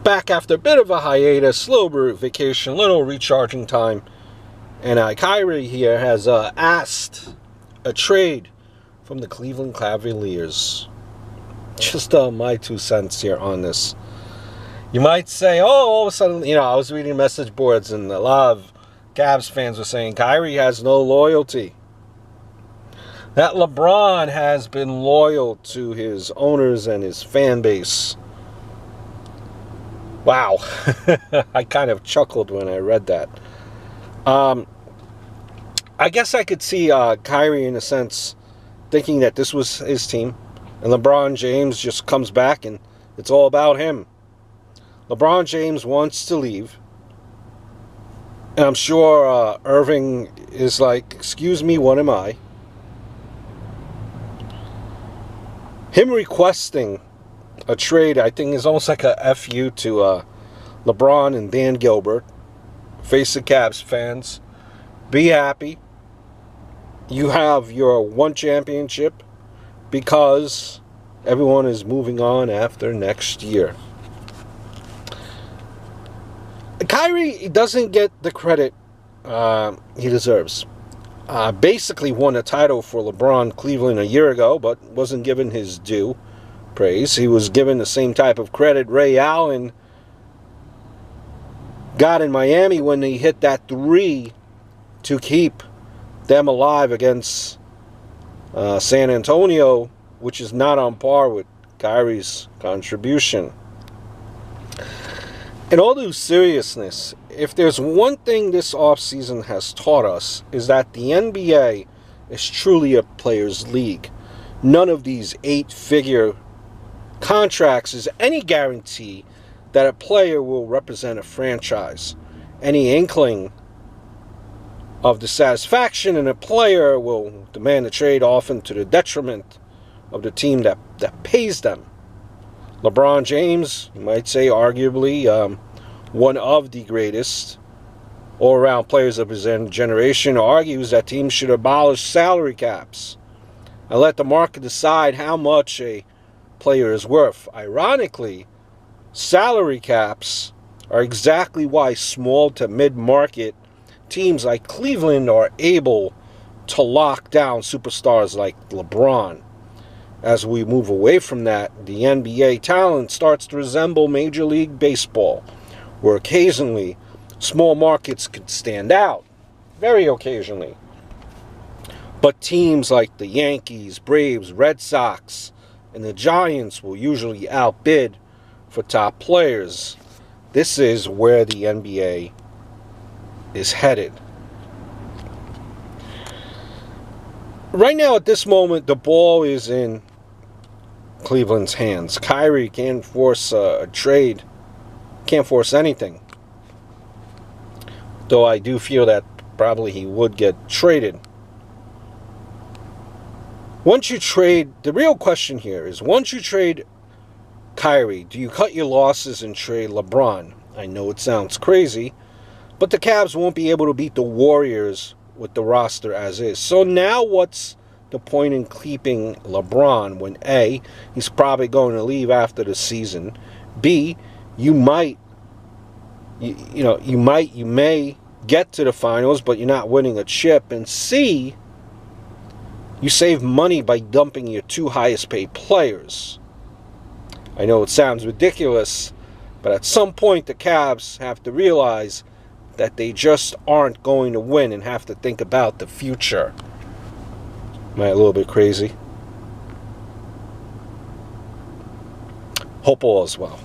back after a bit of a hiatus, little vacation, little recharging time. And Kyrie here has asked a trade from the Cleveland Cavaliers. Just my 2 cents here on this. You might say, oh, all of a sudden, I was reading message boards and a lot of Cavs fans were saying Kyrie has no loyalty. That LeBron has been loyal to his owners and his fan base. Wow. I kind of chuckled when I read that. I guess I could see Kyrie, in a sense, thinking that this was his team. And LeBron James just comes back and it's all about him. LeBron James wants to leave. And I'm sure Irving is like, excuse me, what am I? Him requesting a trade, I think, is almost like a FU to LeBron and Dan Gilbert. Face the Cavs fans. Be happy. You have your one championship because everyone is moving on after next year. Kyrie doesn't get the credit he deserves. Basically won a title for LeBron Cleveland a year ago, but wasn't given his due praise. He was given the same type of credit Ray Allen got in Miami when he hit that 3 to keep them alive against San Antonio, which is not on par with Kyrie's contribution. In all due seriousness, if there's one thing this offseason has taught us, is that the NBA is truly a players' league. None of these 8-figure contracts is any guarantee that a player will represent a franchise. Any inkling of dissatisfaction in a player will demand a trade, often to the detriment of the team that pays them. LeBron James, you might say, arguably one of the greatest all-around players of his generation, argues that teams should abolish salary caps and let the market decide how much a player is worth. Ironically, salary caps are exactly why small to mid-market teams like Cleveland are able to lock down superstars like LeBron. As we move away from that, the NBA talent starts to resemble Major League Baseball, where occasionally small markets could stand out, very occasionally. But teams like the Yankees, Braves, Red Sox, and the Giants will usually outbid for top players. This is where the NBA is headed. Right now, at this moment, the ball is in Cleveland's hands. Kyrie can't force a trade, can't force anything. Though I do feel that probably he would get traded. Once you trade, the real question here is, once you trade Kyrie, do you cut your losses and trade LeBron? I know it sounds crazy, but the Cavs won't be able to beat the Warriors with the roster as is. So now what's the point in keeping LeBron when A, he's probably going to leave after the season, B, you may get to the finals, but you're not winning a chip, and C, you save money by dumping your 2 highest paid players. I know it sounds ridiculous, but at some point the Cavs have to realize that they just aren't going to win and have to think about the future. Am I a little bit crazy? Hope all is well.